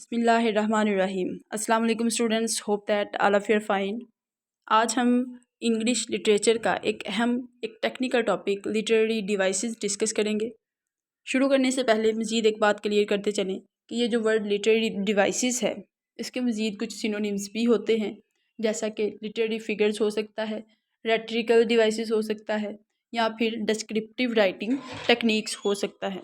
बिस्मिल्लाहिर्रहमानिर्रहीम। अस्सलाम वालेकुम students, hope that all of you are fine. आज हम इंग्लिश लिटरेचर का एक technical topic literary devices discuss करेंगे। शुरू करने से पहले मज़ीद एक बात क्लियर करते चलें कि ये जो वर्ड लिटरेरी डिवाइसेस है, इसके मज़ीद कुछ सिनोनिम्स भी होते हैं, जैसा कि लिटरेरी फिगर्स हो सकता है, रेट्रिकल डिवाइसेस हो सकता है, या फिर डिस्क्रिप्टिव राइटिंग टेक्निक्स हो सकता है।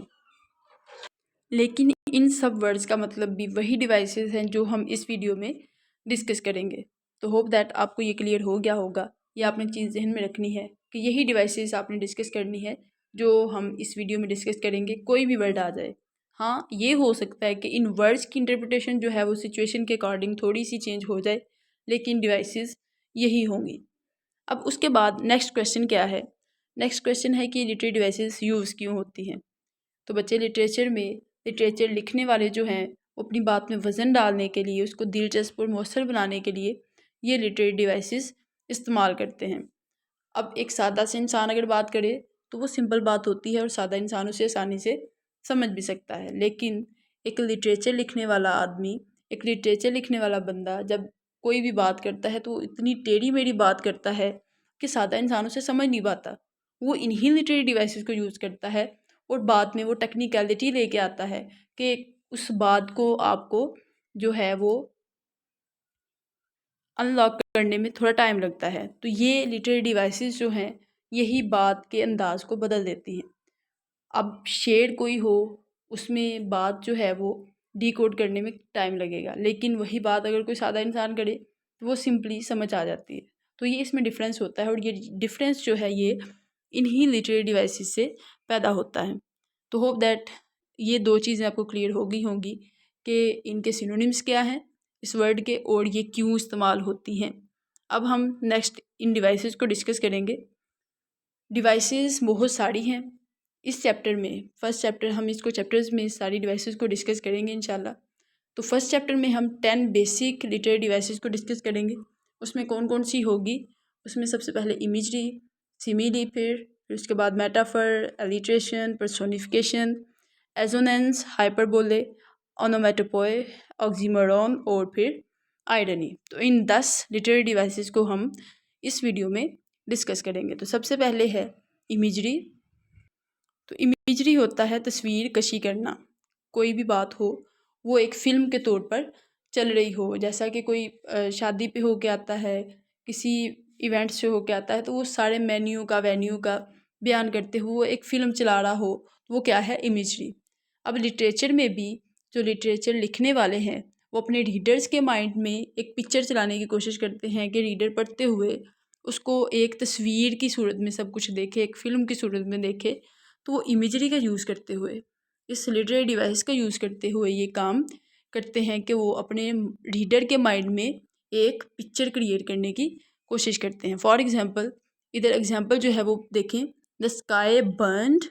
लेकिन इन सब वर्ड्स का मतलब भी वही डिवाइसेस हैं जो हम इस वीडियो में डिस्कस करेंगे। तो होप दैट आपको ये क्लियर हो गया होगा। ये आपने चीज़ जहन में रखनी है कि यही डिवाइसेस आपने डिस्कस करनी है जो हम इस वीडियो में डिस्कस करेंगे। कोई भी वर्ड आ जाए, हाँ ये हो सकता है कि इन वर्ड्स की इंटरप्रिटेशन जो है वो सिचुएशन के अकॉर्डिंग थोड़ी सी चेंज हो जाए, लेकिन डिवाइसेस यही होंगी। अब उसके बाद नेक्स्ट क्वेश्चन क्या है? नेक्स्ट क्वेश्चन है कि लिटरेरी डिवाइसेस यूज़ क्यों होती हैं। तो बच्चे, लिटरेचर लिखने वाले जो हैं वो अपनी बात में वज़न डालने के लिए, उसको दिलचस्प और मौसर बनाने के लिए ये लिटरेरी डिवाइसेस इस्तेमाल करते हैं। अब एक सादा से इंसान अगर बात करे तो वो सिंपल बात होती है और सादा इंसान उसे आसानी से समझ भी सकता है, लेकिन एक लिटरेचर लिखने वाला आदमी, एक लिटरेचर लिखने वाला बंदा जब कोई भी बात करता है तो वो इतनी टेढ़ी मेढ़ी बात करता है कि सादा इंसान उसे समझ नहीं पाता। वो इन्हीं लिटरेरी डिवाइसेस को यूज़ करता है और बाद में वो टेक्निकलिटी लेके आता है कि उस बात को आपको जो है वो अनलॉक करने में थोड़ा टाइम लगता है। तो ये लिटरेरी डिवाइसेस जो हैं यही बात के अंदाज को बदल देती हैं। अब शेर कोई हो, उसमें बात जो है वो डिकोड करने में टाइम लगेगा, लेकिन वही बात अगर कोई सादा इंसान करे तो वो सिंपली समझ आ जाती है। तो ये इसमें डिफरेंस होता है और ये डिफरेंस जो है ये इन्हीं लिटरेरी डिवाइसेस से पैदा होता है। तो होप दैट ये दो चीज़ें आपको क्लियर होंगी कि इनके सिनोनिम्स क्या हैं इस वर्ड के और ये क्यों इस्तेमाल होती हैं। अब हम नेक्स्ट इन डिवाइसेस को डिस्कस करेंगे। डिवाइसेस बहुत सारी हैं इस चैप्टर में। फर्स्ट चैप्टर हम इसको चैप्टर्स में सारी डिवाइसेस को डिस्कस करेंगे इंशाल्लाह। तो फर्स्ट चैप्टर में हम 10 बेसिक लिटरेरी डिवाइसेस को डिस्कस करेंगे। उसमें कौन कौन सी होगी? उसमें सबसे पहले इमेजरी, सिमिली, फिर उसके बाद metaphor, alliteration, personification, assonance, hyperbole, onomatopoeia, oxymoron और फिर आयरनी। तो इन 10 लिटरेरी डिवाइसेस को हम इस वीडियो में डिस्कस करेंगे। तो सबसे पहले है इमेजरी। तो इमेजरी होता है तस्वीर कशी करना। कोई भी बात हो वो एक फ़िल्म के तौर पर चल रही हो, जैसा कि कोई शादी पे होके आता है, किसी इवेंट से होके आता है, तो वो सारे वेन्यू का बयान करते हुए वो एक फ़िल्म चला रहा हो, तो वो क्या है? इमेजरी। अब लिटरेचर में भी जो लिटरेचर लिखने वाले हैं वो अपने रीडर्स के माइंड में एक पिक्चर चलाने की कोशिश करते हैं कि रीडर पढ़ते हुए उसको एक तस्वीर की सूरत में सब कुछ देखे, एक फ़िल्म की सूरत में देखे। तो वो इमेजरी का यूज़ करते हुए, इस लिटरेरी डिवाइस का यूज़ करते हुए ये काम करते हैं कि वो अपने रीडर के माइंड में एक पिक्चर क्रिएट करने की कोशिश करते हैं। फॉर एग्ज़ाम्पल, इधर एग्ज़ाम्पल जो है वो देखें, the sky burned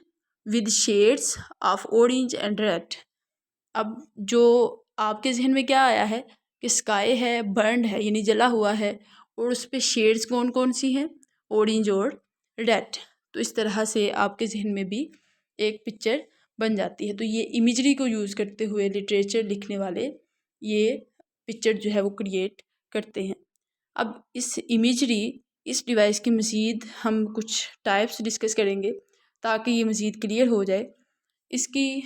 with shades of orange and red. अब जो आपके जहन में क्या आया है कि स्काई है, बर्न्ड है यानी जला हुआ है, और उस पे शेड्स कौन कौन सी हैं? ऑरेंज और रेड। तो इस तरह से आपके जहन में भी एक पिक्चर बन जाती है। तो ये इमेजरी को यूज़ करते हुए लिटरेचर लिखने वाले ये पिक्चर जो है वो क्रिएट करते हैं। अब इस डिवाइस की मज़ीद हम कुछ टाइप्स डिस्कस करेंगे ताकि ये मज़ीद क्लियर हो जाए। इसकी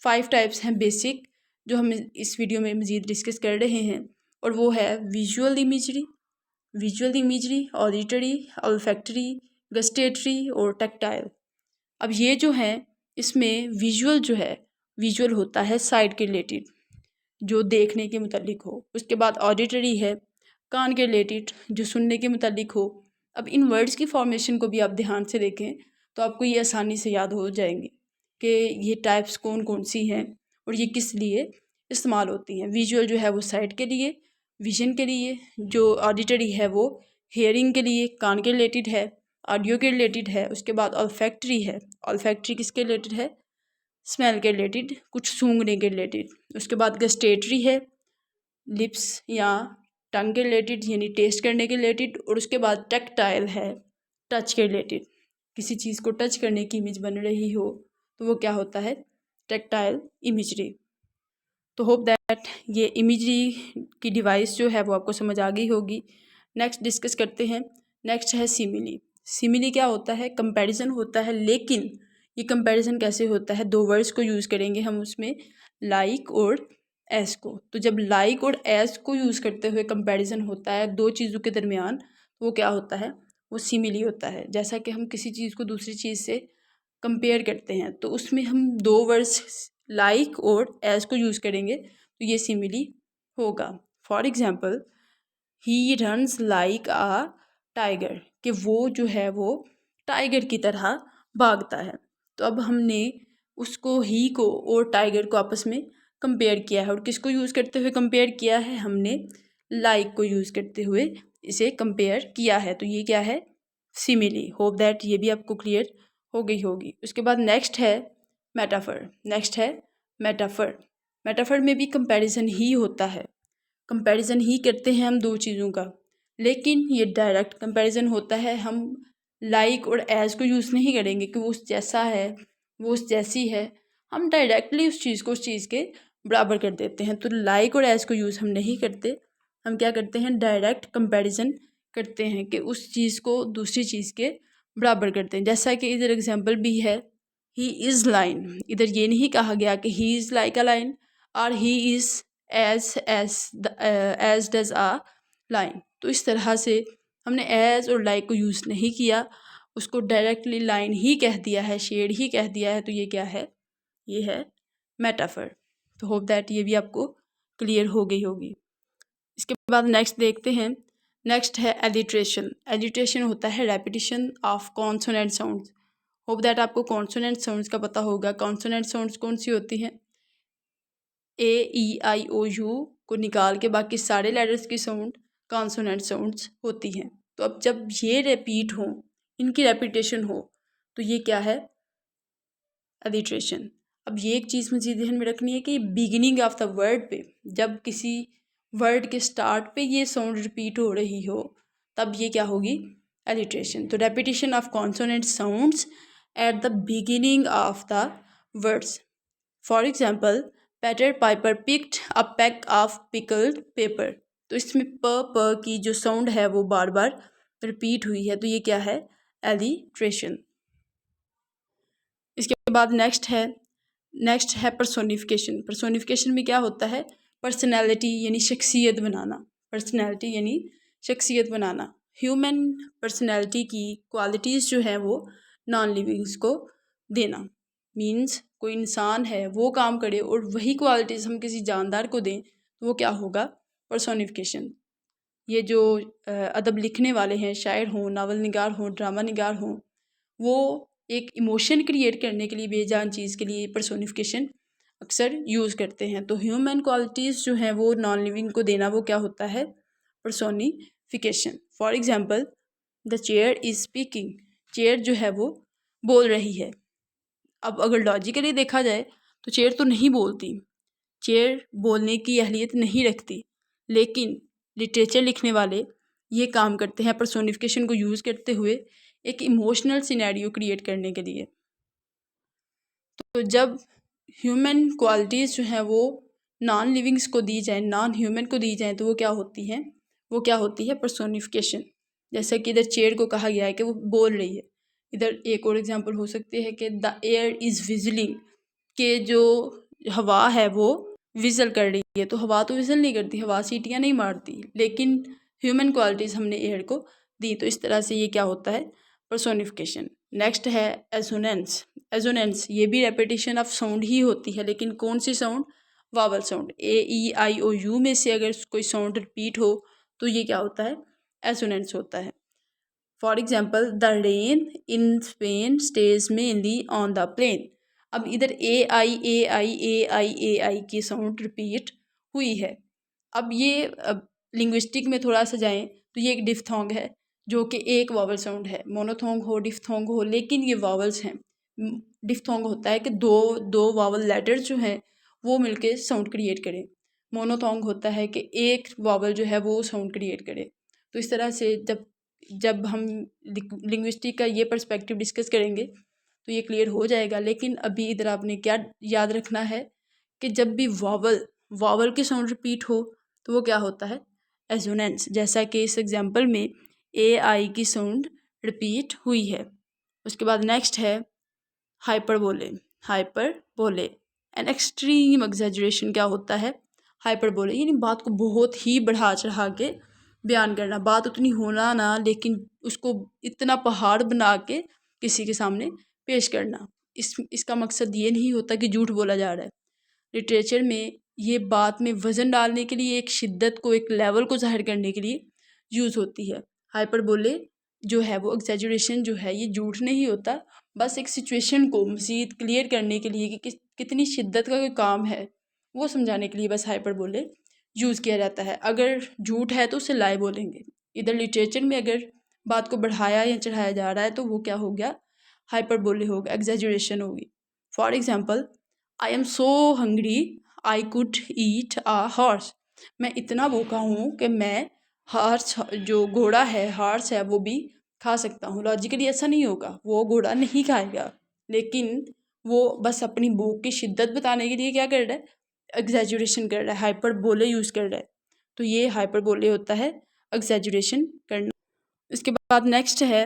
5 टाइप्स हैं बेसिक, जो हम इस वीडियो में मज़ीद डिस्कस कर रहे हैं, और वो है visual imagery, auditory, olfactory, gustatory और टैक्टाइल। अब ये जो हैं इसमें विजुअल होता है साइट के रिलेटेड, जो देखने के मुतालिक हो। उसके बाद ऑडिटरी है कान के रिलेटेड, जो सुनने के मुतालिक हो। अब इन वर्ड्स की फॉर्मेशन को भी आप ध्यान से देखें तो आपको ये आसानी से याद हो जाएंगे कि ये टाइप्स कौन कौन सी हैं और ये किस लिए इस्तेमाल होती हैं। विजुअल जो है वो साइट के लिए, विजन के लिए। जो ऑडिटरी है वो हेयरिंग के लिए, कान के रिलेटेड है, ऑडियो के रिलेटेड है। उसके बाद ऑल्फैक्टरी है, ऑल्फैक्टरी किसके रिलेटेड है? स्मेल के रिलेटेड, कुछ सूंघने के रिलेटेड। उसके बाद गस्टेटरी है, लिप्स या टंग के रिलेटेड यानी टेस्ट करने के रिलेटेड। और उसके बाद टैक्टाइल है, टच के रिलेटेड। किसी चीज़ को टच करने की इमेज बन रही हो तो वो क्या होता है? Tactile imagery. तो होप दैट ये इमेजरी की डिवाइस जो है वो आपको समझ आ गई होगी। नेक्स्ट डिस्कस करते हैं। नेक्स्ट है सिमिली। सिमिली क्या होता है? कंपैरिजन होता है, लेकिन ये कंपैरिजन कैसे होता है? दो वर्ड्स को यूज़ करेंगे हम उसमें, लाइक और एस को। तो जब लाइक और एस को यूज़ करते हुए कंपैरिजन होता है दो चीज़ों के दरमियान, तो वो क्या होता है? वो सिमिली होता है। जैसा कि हम किसी चीज़ को दूसरी चीज़ से कंपेयर करते हैं तो उसमें हम दो वर्ड्स लाइक और एस को यूज़ करेंगे तो ये सिमिली होगा। For example, he runs like a tiger, कि वो जो है वो टाइगर की तरह भागता है। तो अब हमने उसको, ही को और टाइगर को आपस में कंपेयर किया है, और किसको यूज़ करते हुए कंपेयर किया है? हमने लाइक को यूज़ करते हुए इसे कंपेयर किया है। तो ये क्या है? सिमिली। होप दैट ये भी आपको क्लियर हो गई होगी। उसके बाद नेक्स्ट है मेटाफर। नेक्स्ट है मेटाफर। मेटाफर में भी कंपैरिजन ही होता है, कंपैरिजन ही करते हैं हम दो चीज़ों का, लेकिन ये डायरेक्ट कंपैरिजन होता है। हम लाइक और एज को यूज़ नहीं करेंगे कि वो उस जैसा है, वो उस जैसी है। हम डायरेक्टली उस चीज़ को उस चीज़ के बराबर कर देते हैं। तो लाइक और एज को यूज़ हम नहीं करते, हम क्या करते हैं? डायरेक्ट कंपैरिजन करते हैं कि उस चीज़ को दूसरी चीज़ के बराबर करते हैं। जैसा कि इधर एग्जांपल भी है, ही इज़ लाइन। इधर ये नहीं कहा गया कि he is like a line और he is as does a line. तो इस तरह से हमने एज और लाइक को यूज़ नहीं किया, उसको डायरेक्टली लाइन ही कह दिया है, शेड ही कह दिया है। तो ये क्या है? ये है मेटाफर। तो होप दैट ये भी आपको क्लियर हो गई होगी। इसके बाद नेक्स्ट देखते हैं। नेक्स्ट है एलिट्रेशन। एलिट्रेशन होता है repetition of consonant sounds. Hope that आपको कॉन्सोनेंट साउंड्स का पता होगा। कॉन्सोनेंट साउंड्स कौन सी होती हैं? ए ई आई ओ यू को निकाल के बाकी सारे लेटर्स की साउंड कॉन्सोनेंट साउंड्स होती हैं। तो अब जब ये रिपीट हो, इनकी रेपिटेशन हो, तो ये क्या है? एलिट्रेशन। अब ये एक चीज़ मुझे ध्यान में रखनी है कि बिगिनिंग ऑफ द वर्ड पे, जब किसी वर्ड के स्टार्ट पे ये साउंड रिपीट हो रही हो, तब ये क्या होगी? एलिट्रेशन। तो repetition of consonant sounds at the beginning of the words. For example, Peter Piper picked a peck of pickled pepper. तो इसमें प की जो साउंड है वो बार बार रिपीट हुई है, तो ये क्या है? एलिट्रेशन। इसके बाद नेक्स्ट है पर्सोनिफिकेशन। पर्सोनिफिकेशन में क्या होता है? पर्सनैलिटी यानी शख्सियत बनाना। पर्सनैलिटी यानी शख्सियत बनाना। ह्यूमन पर्सनैलिटी की क्वालिटीज़ जो हैं वो नॉन लिविंग्स को देना। मीन्स कोई इंसान है, वो काम करे और वही क्वालिटीज़ हम किसी जानदार को दें, तो वो क्या होगा? पर्सोनिफिकेशन। ये जो अदब लिखने वाले हैं, शायर हों, नावल निगार हों, ड्रामा निगार हों, वो एक इमोशन क्रिएट करने के लिए, बेजान चीज़ के लिए पर्सोनिफिकेशन अक्सर यूज़ करते हैं। तो ह्यूमन क्वालिटीज़ जो हैं वो नॉन लिविंग को देना, वो क्या होता है? Personification. For example, the chair is speaking. Chair जो है वो बोल रही है। अब अगर लॉजिकली देखा जाए तो चेयर तो नहीं बोलती, चेयर बोलने की अहलियत नहीं रखती, लेकिन लिटरेचर लिखने वाले ये काम करते हैं पर्सोनिफिकेशन को यूज़ करते हुए एक इमोशनल सिनेरियो क्रिएट करने के लिए। तो जब ह्यूमन क्वालिटीज़ जो हैं वो नॉन लिविंग्स को दी जाए, नॉन ह्यूमन को दी जाए, तो वो क्या होती हैं? वो क्या होती है? पर्सोनिफिकेशन। जैसे कि इधर चेयर को कहा गया है कि वो बोल रही है। इधर एक और एग्जांपल हो सकती है कि द एयर इज़ विजलिंग, के जो हवा है वो विज़ल कर रही है। तो हवा तो विज़ल नहीं करती, हवा सीटियाँ नहीं मारती, लेकिन ह्यूमन क्वालिटीज़ हमने एयर को दी। तो इस तरह से ये क्या होता है? पर्सोनिफिकेशन। नेक्स्ट है एजोनेंस। एजोनेंस ये भी रेपिटेशन ऑफ साउंड ही होती है, लेकिन कौन सी sound? Vowel sound. A E I O U में से अगर कोई साउंड रिपीट हो तो ये क्या होता है? एजोनेंस होता है। For example, the rain in Spain stays mainly on the plain. अब इधर ए आई ए आई ए आई ए आई की साउंड रिपीट हुई है। अब ये लिंग्विस्टिक में थोड़ा सा जाएं तो ये एक डिफ्थोंग है, जो कि एक वावल साउंड है। मोनोथोंग हो, डिफ्थोंग हो, लेकिन ये वावल्स हैं। डिफ्थोंग होता है कि दो दो वावल लेटर्स जो हैं वो मिलके साउंड क्रिएट करें। मोनोथोंग होता है कि एक वावल जो है वो साउंड क्रिएट करे। तो इस तरह से जब हम लिंग्विस्टिक का ये पर्सपेक्टिव डिस्कस करेंगे तो ये क्लियर हो जाएगा। लेकिन अभी इधर आपने क्या याद रखना है कि जब भी वावल वावल की साउंड रिपीट हो तो वो क्या होता है, एजोनेंस। जैसा कि इस एग्जाम्पल में ए आई की साउंड रिपीट हुई है। उसके बाद नेक्स्ट है हाइपरबोले। हाइपरबोले एन एक्सट्रीम एग्जैजुरेशन क्या होता है, हाइपरबोले यानी बात को बहुत ही बढ़ा चढ़ा के बयान करना, बात उतनी होना ना लेकिन उसको इतना पहाड़ बना के किसी के सामने पेश करना। इसका मकसद ये नहीं होता कि झूठ बोला जा रहा है। लिटरेचर में ये बात में वज़न डालने के लिए, एक शिद्दत को, एक लेवल को ज़ाहिर करने के लिए यूज़ होती है। हाइपरबोले जो है वो एग्जैजुरेशन जो है ये झूठ नहीं होता, बस एक सिचुएशन को मज़ीद क्लियर करने के लिए कि कितनी शिद्दत का कोई काम है वो समझाने के लिए बस हाइपरबोले यूज़ किया जाता है। अगर झूठ है तो उसे लाई बोलेंगे। इधर लिटरेचर में अगर बात को बढ़ाया या चढ़ाया जा रहा है तो वो क्या हो गया, हाइपरबोले होगा, एग्जैजुरेशन होगी। For example, I am so hungry I could eat a horse. मैं इतना भूखा हूँ कि मैं हॉर्स, जो घोड़ा है, हॉर्स है, वो भी खा सकता हूँ। लॉजिकली ऐसा नहीं होगा, वो घोड़ा नहीं खाएगा, लेकिन वो बस अपनी भूख की शिद्दत बताने के लिए क्या कर रहा है, एग्जैजुरेशन कर रहा है, हाइपरबोले यूज़ कर रहा है। तो ये हाइपरबोले होता है एग्जैजुरेशन करना। इसके बाद नेक्स्ट है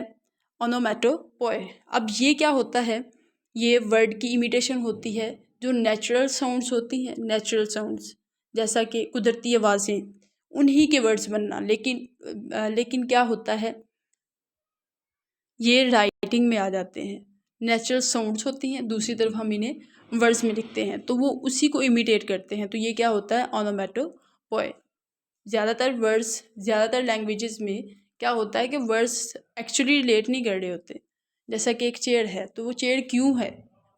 ओनोमेटोपोए। अब ये क्या होता है, ये वर्ड की इमिटेशन होती है जो नेचुरल साउंड्स होती हैं, नेचुरल साउंड्स जैसा कि कुदरती आवाज़ें, उन्हीं के वर्ड्स बनना। लेकिन क्या होता है, ये राइटिंग में आ जाते हैं। नेचुरल साउंड्स होती हैं, दूसरी तरफ हम इन्हें वर्ड्स में लिखते हैं तो वो उसी को इमिटेट करते हैं। तो ये क्या होता है, ओनोमेटोपोए। ज़्यादातर लैंग्वेजेस में क्या होता है कि वर्ड्स एक्चुअली रिलेट नहीं कर रहे होते। जैसा कि एक चेयर है तो वो चेयर क्यों है,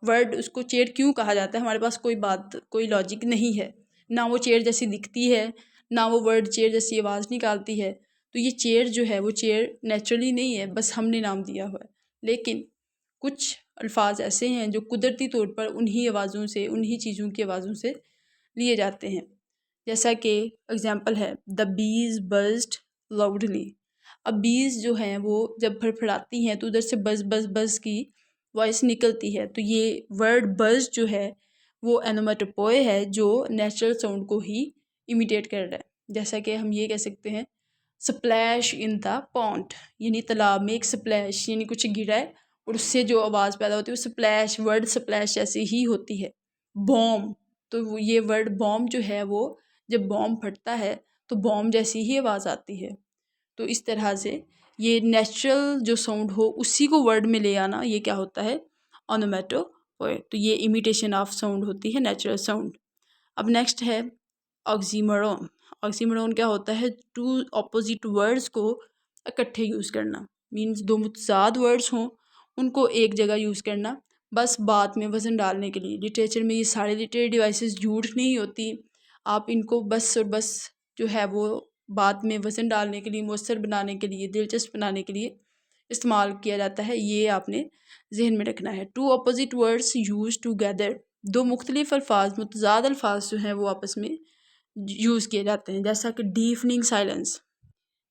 वर्ड उसको चेयर क्यों कहा जाता है, हमारे पास कोई लॉजिक नहीं है, ना वो चेयर जैसी दिखती है, ना वो वर्ड चेयर जैसी आवाज़ निकालती है। तो ये चेयर जो है वो चेयर नेचुरली नहीं है, बस हमने नाम दिया हुआ है। लेकिन कुछ अल्फाज ऐसे हैं जो कुदरती तौर पर उन्हीं आवाज़ों से, उन्हीं चीज़ों की आवाज़ों से लिए जाते हैं। जैसा कि एग्जाम्पल है, द बीज बज्ड लाउडली। अब बीज जो हैं वो जब फड़फड़ाती हैं तो उधर से बज बज बज की वॉइस निकलती है। तो ये वर्ड बज जो है वो एनोमेटोपोए है जो नेचुरल साउंड को ही इमिटेट कर रहा है। जैसा कि हम ये कह सकते हैं, स्प्लैश इन द पॉन्ड, यानी तालाब में एक स्प्लैश यानी कुछ गिरा है और उससे जो आवाज़ पैदा होती है वो स्प्लैश, वर्ड स्प्लैश ऐसी ही होती है। बॉम्ब, तो ये वर्ड बॉम्ब जो है वो जब बॉम्ब फटता है तो बॉम्ब जैसी ही आवाज़ आती है। तो इस तरह से ये नेचुरल जो साउंड हो उसी को वर्ड में ले आना, ये क्या होता है, ओनोमेटोपोए। तो ये इमिटेशन ऑफ साउंड होती है, नेचुरल साउंड। अब नेक्स्ट है ऑक्सीमोरोन। ऑक्सीमोरोन क्या होता है, टू ऑपोजिट वर्ड्स को इकट्ठे यूज़ करना। मीन्स दो मुतज़ाद वर्ड्स हों उनको एक जगह यूज़ करना, बस बात में वज़न डालने के लिए। लिटरेचर में ये सारे लिटरेरी डिवाइसेस झूठ नहीं होती, आप इनको बस और बस जो है वो बात में वज़न डालने के लिए, मौसर बनाने के लिए, दिलचस्प बनाने के लिए इस्तेमाल किया जाता है। ये आपने जहन में रखना है। Two opposite words use together, दो मुख्तलिफ अल्फाज, मुतज़ाद अल्फाज जो हैं वो आपस में यूज़ किए जाते हैं। जैसा कि डीफनिंग साइलेंस,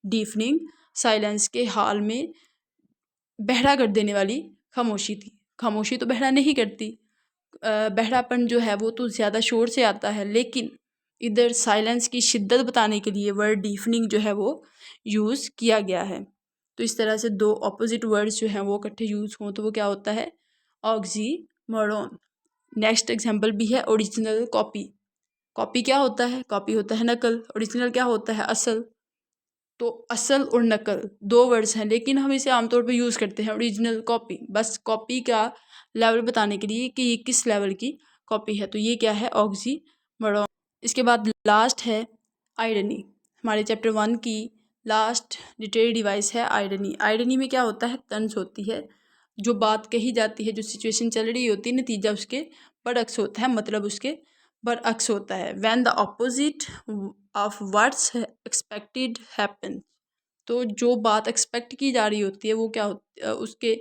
डीफनिंग साइलेंस के हाल में बहरा कर देने वाली खामोशी थी। खामोशी तो बहरा नहीं करती, बहरापन जो है वो तो ज़्यादा शोर से आता है, लेकिन इधर साइलेंस की शिद्दत बताने के लिए वर्ड डीफनिंग जो है वो यूज़ किया गया है। तो इस तरह से दो ऑपोजिट वर्ड्स जो हैं वो इकट्ठे यूज़ हों तो वो क्या होता है, ऑक्सीमोरोन। नेक्स्ट एग्जांपल भी है ओरिजिनल कॉपी। कॉपी क्या होता है, कॉपी होता है नकल, ओरिजिनल क्या होता है, असल। तो असल और नकल दो वर्ड्स हैं, लेकिन हम इसे आमतौर पर यूज़ करते हैं ओरिजिनल, कॉपी, बस कॉपी का लेवल बताने के लिए कि ये किस लेवल की कॉपी है। तो ये क्या है, ऑक्सीमोरोन। इसके बाद लास्ट है आयरनी। हमारे चैप्टर 1 की लास्ट लिटरेरी डिवाइस है आयरनी। आयरनी में क्या होता है, तंज होती है, जो बात कही जाती है, जो सिचुएशन चल रही होती है, नतीजा उसके बरअक्स होता है, मतलब उसके बरअक्स होता है। When the opposite of what's expected happen, तो जो बात एक्सपेक्ट की जा रही होती है वो क्या उसके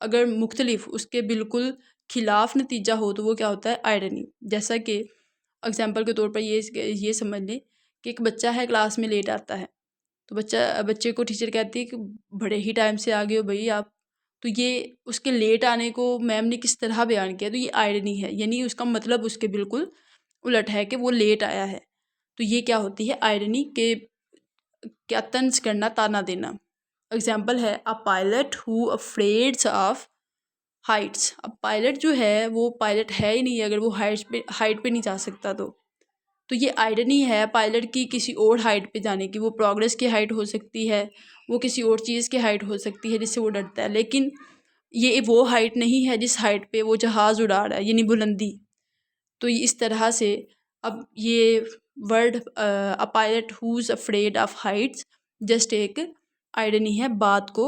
अगर मुख्तलिफ, उसके बिल्कुल खिलाफ नतीजा हो तो वो क्या होता है, आयरनी। जैसा कि एग्जाम्पल के तौर पर ये समझ लें कि एक बच्चा है, क्लास में लेट आता है, तो बच्चे को टीचर कहती है कि बड़े ही टाइम से आ गए हो भाई आप। तो ये उसके लेट आने को मैम ने किस तरह बयान किया, तो ये आयरनी है, यानी उसका मतलब उसके बिल्कुल उलट है कि वो लेट आया है। तो ये क्या होती है, आयरनी के क्या तंज करना, ताना देना। एग्जाम्पल है a pilot who afraids of heights. अब पायलट जो है वो पायलट है ही नहीं अगर वो हाइट पे नहीं जा सकता। तो ये आयरनी है पायलट की किसी और हाइट पे जाने की। वो प्रोग्रेस की हाइट हो सकती है, वो किसी और चीज़ की हाइट हो सकती है जिससे वो डरता है, लेकिन ये वो हाइट नहीं है जिस हाइट पे वो जहाज़ उड़ा रहा है, यानी बुलंदी। तो इस तरह से अब ये word a pilot who's afraid of heights just एक आयरनी है बात को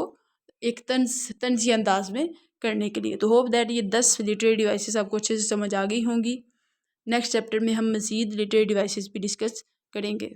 एक तंजी अंदाज में करने के लिए। तो होप दैट ये 10 लिटरेरी डिवाइसेस आपको अच्छे से समझ आ गई होंगी। नेक्स्ट चैप्टर में हम मज़ीद लिटरेरी डिवाइसेस भी डिस्कस करेंगे।